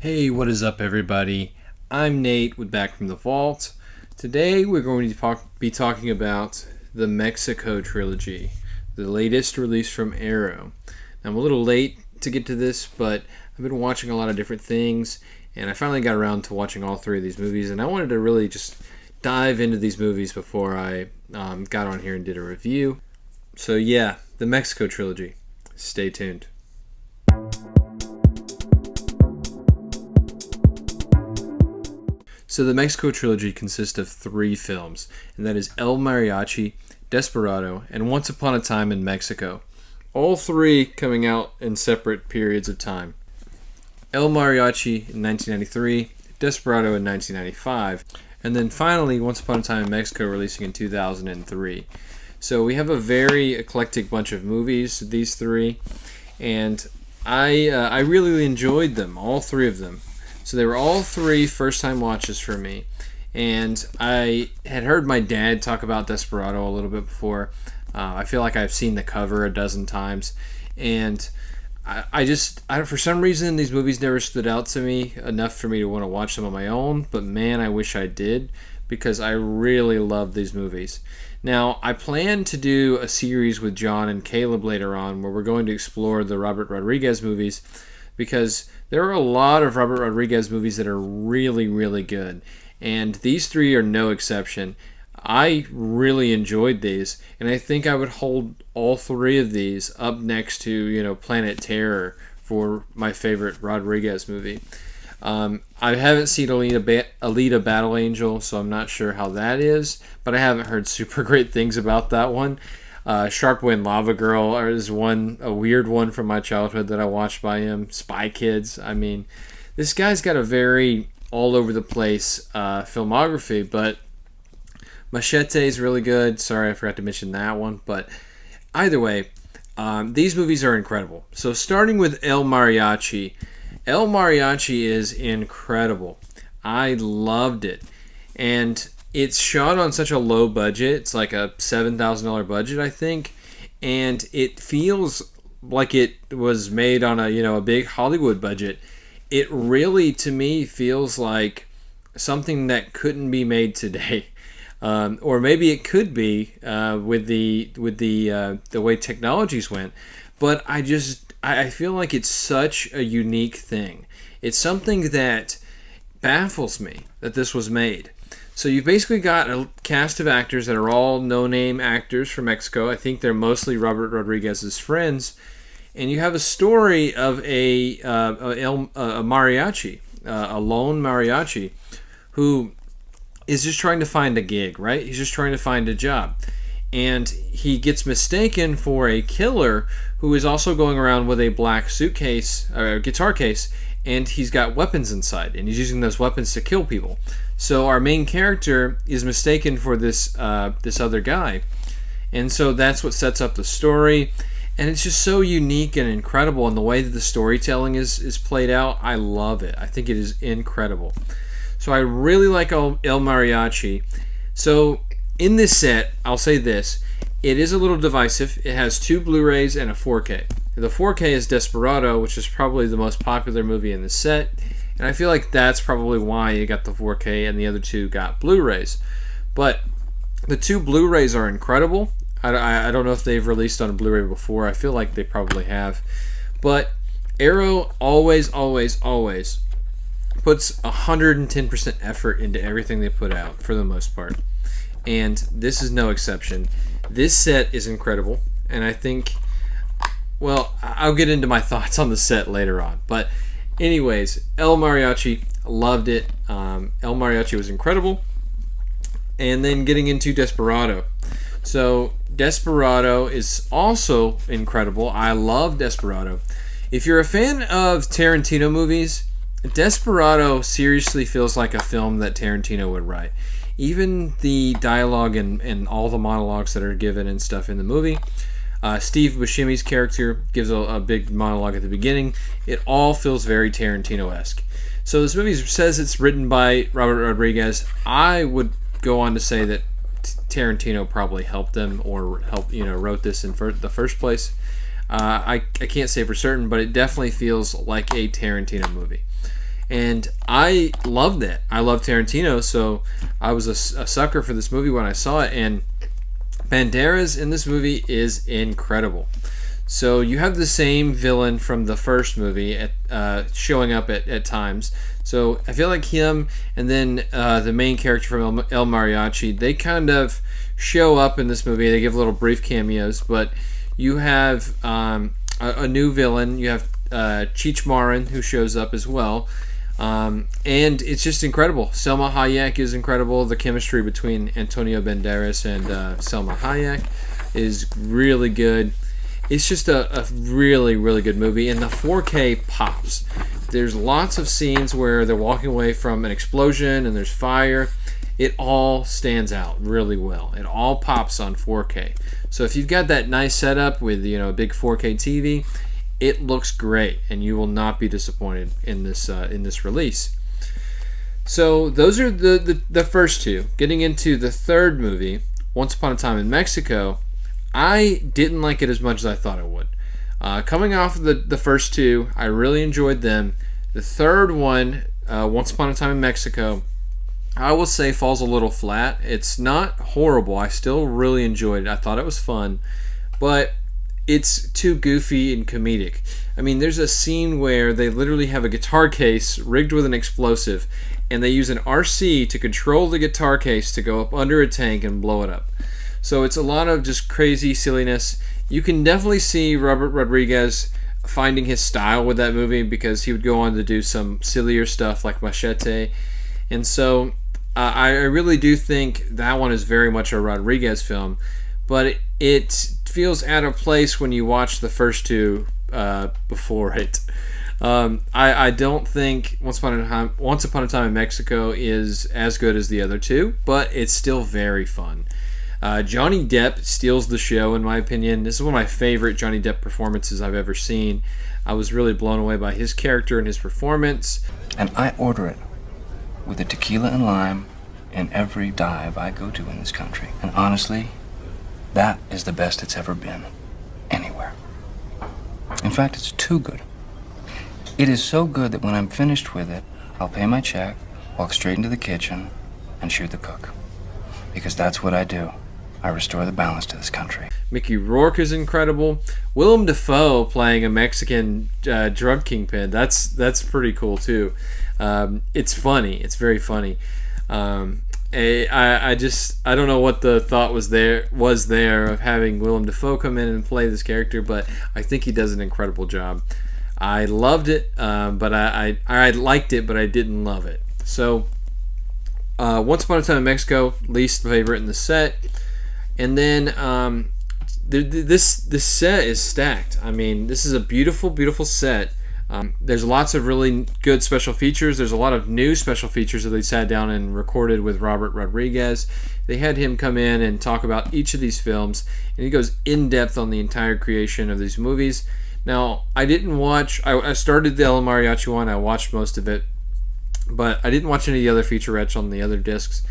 Hey, what is up, everybody? I'm Nate with Back from the Vault. Today we're going to be talking about the Mexico Trilogy, the latest release from Arrow. Now, I'm a little late to get to this, but I've been watching a lot of different things, and I finally got around to watching all three of these movies, and I wanted to really just dive into these movies before I got on here and did a review. So yeah, the Mexico Trilogy. Stay tuned. So the Mexico Trilogy consists of three films, and that is El Mariachi, Desperado, and Once Upon a Time in Mexico. All three coming out in separate periods of time. El Mariachi in 1993, Desperado in 1995, and then finally Once Upon a Time in Mexico releasing in 2003. So we have a very eclectic bunch of movies, these three, and I really enjoyed them, all three of them. So they were all three first-time watches for me, and I had heard my dad talk about Desperado a little bit before. I feel like I've seen the cover a dozen times, and I for some reason these movies never stood out to me enough for me to want to watch them on my own, but man, I wish I did, because I really love these movies. Now, I plan to do a series with John and Caleb later on where we're going to explore the Robert Rodriguez movies, because there are a lot of Robert Rodriguez movies that are really, really good, and these three are no exception. I really enjoyed these, and I think I would hold all three of these up next to, Planet Terror for my favorite Rodriguez movie. I haven't seen Alita Battle Angel, so I'm not sure how that is, but I haven't heard super great things about that one. Sharp Wind Lava Girl is a weird one from my childhood that I watched by him. Spy Kids. I mean, this guy's got a very all over the place filmography, but Machete is really good. Sorry, I forgot to mention that one. But either way, these movies are incredible. So starting with El Mariachi. El Mariachi is incredible. I loved it. And it's shot on such a low budget. It's like a $7,000 budget, I think. And it feels like it was made on a big Hollywood budget. It really, to me, feels like something that couldn't be made today. Or maybe it could be with the way technologies went. But I feel like it's such a unique thing. It's something that baffles me that this was made. So you've basically got a cast of actors that are all no-name actors from Mexico. I think they're mostly Robert Rodriguez's friends. And you have a story of a mariachi, a lone mariachi, who is just trying to find a gig, right? He's just trying to find a job. And he gets mistaken for a killer who is also going around with a black suitcase, or guitar case, and he's got weapons inside, and he's using those weapons to kill people. So our main character is mistaken for this other guy, and so that's what sets up the story. And it's just so unique and incredible, and the way that the storytelling is played out, I love it. I think it is incredible. So I really like El Mariachi. So in this set, I'll say this. It is a little divisive. It has 2 Blu-rays and a 4K. The 4K is Desperado, which is probably the most popular movie in the set. And I feel like that's probably why you got the 4K and the other 2 got Blu-rays. But the 2 Blu-rays are incredible. I don't know if they've released on a Blu-ray before. I feel like they probably have. But Arrow always puts 110% effort into everything they put out, for the most part. And this is no exception. This set is incredible. And I think, well, I'll get into my thoughts on the set later on. But anyways, El Mariachi, loved it. El Mariachi was incredible. And then getting into Desperado. So Desperado is also incredible. I love Desperado. If you're a fan of Tarantino movies, Desperado seriously feels like a film that Tarantino would write. Even the dialogue and all the monologues that are given and stuff in the movie. Steve Buscemi's character gives a big monologue at the beginning. It all feels very Tarantino-esque. So this movie says it's written by Robert Rodriguez. I would go on to say that Tarantino probably helped them or wrote this in the first place. I can't say for certain, but it definitely feels like a Tarantino movie. And I loved it. I love Tarantino, so I was a sucker for this movie when I saw it. And Banderas in this movie is incredible. So you have the same villain from the first movie showing up at times. So I feel like him and then the main character from El Mariachi, they kind of show up in this movie. They give little brief cameos, but you have a new villain. You have Cheech Marin, who shows up as well. And it's just incredible. Selma Hayek is incredible. The chemistry between Antonio Banderas and Selma Hayek is really good. It's just a really, really good movie, and the 4K pops. There's lots of scenes where they're walking away from an explosion and there's fire. It all stands out really well. It all pops on 4K. So if you've got that nice setup with a big 4K TV, it looks great, and you will not be disappointed in this release. So those are the first two. Getting into the third movie, Once Upon a Time in Mexico, I didn't like it as much as I thought I would. Coming off of the first two, I really enjoyed them. The third one, Once Upon a Time in Mexico, I will say falls a little flat. It's not horrible. I still really enjoyed it. I thought it was fun, but it's too goofy and comedic. I mean, there's a scene where they literally have a guitar case rigged with an explosive, and they use an RC to control the guitar case to go up under a tank and blow it up. So it's a lot of just crazy silliness. You can definitely see Robert Rodriguez finding his style with that movie, because he would go on to do some sillier stuff like Machete. And so I really do think that one is very much a Rodriguez film, but it feels out of place when you watch the first two before it. I don't think Once Upon a Time in Mexico is as good as the other two, but it's still very fun. Johnny Depp steals the show, in my opinion. This is one of my favorite Johnny Depp performances I've ever seen. I was really blown away by his character and his performance. And I order it with a tequila and lime in every dive I go to in this country. And honestly, that is the best it's ever been anywhere. In fact, it's too good. It is so good that when I'm finished with it, I'll pay my check, walk straight into the kitchen, and shoot the cook. Because that's what I do. I restore the balance to this country. Mickey Rourke is incredible. Willem Dafoe playing a Mexican drug kingpin. That's pretty cool too. It's funny. It's very funny. I don't know what the thought was there of having Willem Dafoe come in and play this character, but I think he does an incredible job. I loved it, but I liked it, but I didn't love it. So Once Upon a Time in Mexico, least favorite in the set. And then this set is stacked. I mean, this is a beautiful, beautiful set. There's lots of really good special features. There's a lot of new special features that they sat down and recorded with Robert Rodriguez. They had him come in and talk about each of these films, and he goes in depth on the entire creation of these movies. Now, I didn't watch. I started the El Mariachi one. I watched most of it, but I didn't watch any of the other featurettes on the other discs.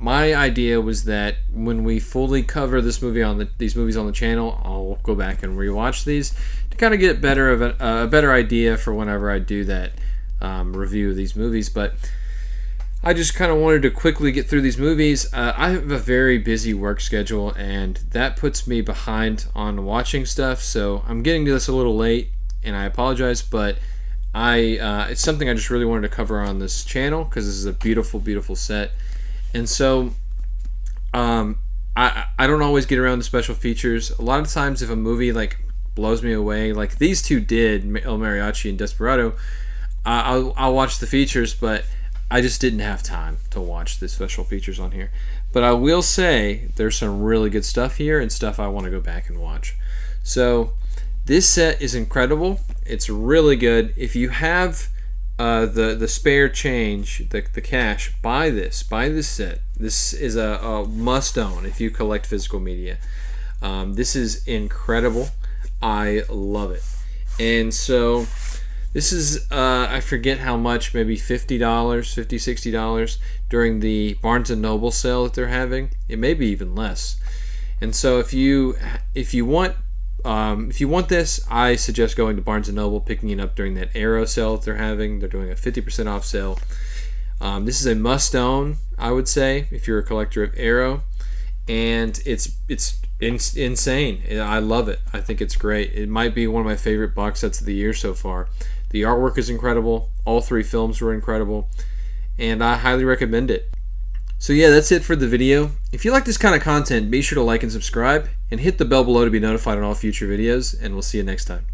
My idea was that when we fully cover these movies on the channel, I'll go back and rewatch these to kind of get a better idea for whenever I do that review of these movies. But I just kind of wanted to quickly get through these movies. I have a very busy work schedule, and that puts me behind on watching stuff. So I'm getting to this a little late, and I apologize, but it's something I just really wanted to cover on this channel because this is a beautiful, beautiful set. And so I don't always get around to special features. A lot of times if a movie like blows me away, like these two did, El Mariachi and Desperado, I'll watch the features, but I just didn't have time to watch the special features on here. But I will say there's some really good stuff here and stuff I want to go back and watch. So this set is incredible. It's really good. If you have the spare change, the cash, buy this set. This is a must own if you collect physical media. This is incredible. I love it. And so this is I forget how much, maybe $50, $60 during the Barnes & Noble sale that they're having. It may be even less. And so if you want If you want this, I suggest going to Barnes & Noble, picking it up during that Arrow sale that they're having. They're doing a 50% off sale. This is a must-own, I would say, if you're a collector of Arrow. And it's insane. I love it. I think it's great. It might be one of my favorite box sets of the year so far. The artwork is incredible. All 3 films were incredible. And I highly recommend it. So yeah, that's it for the video. If you like this kind of content, be sure to like and subscribe, and hit the bell below to be notified on all future videos, and we'll see you next time.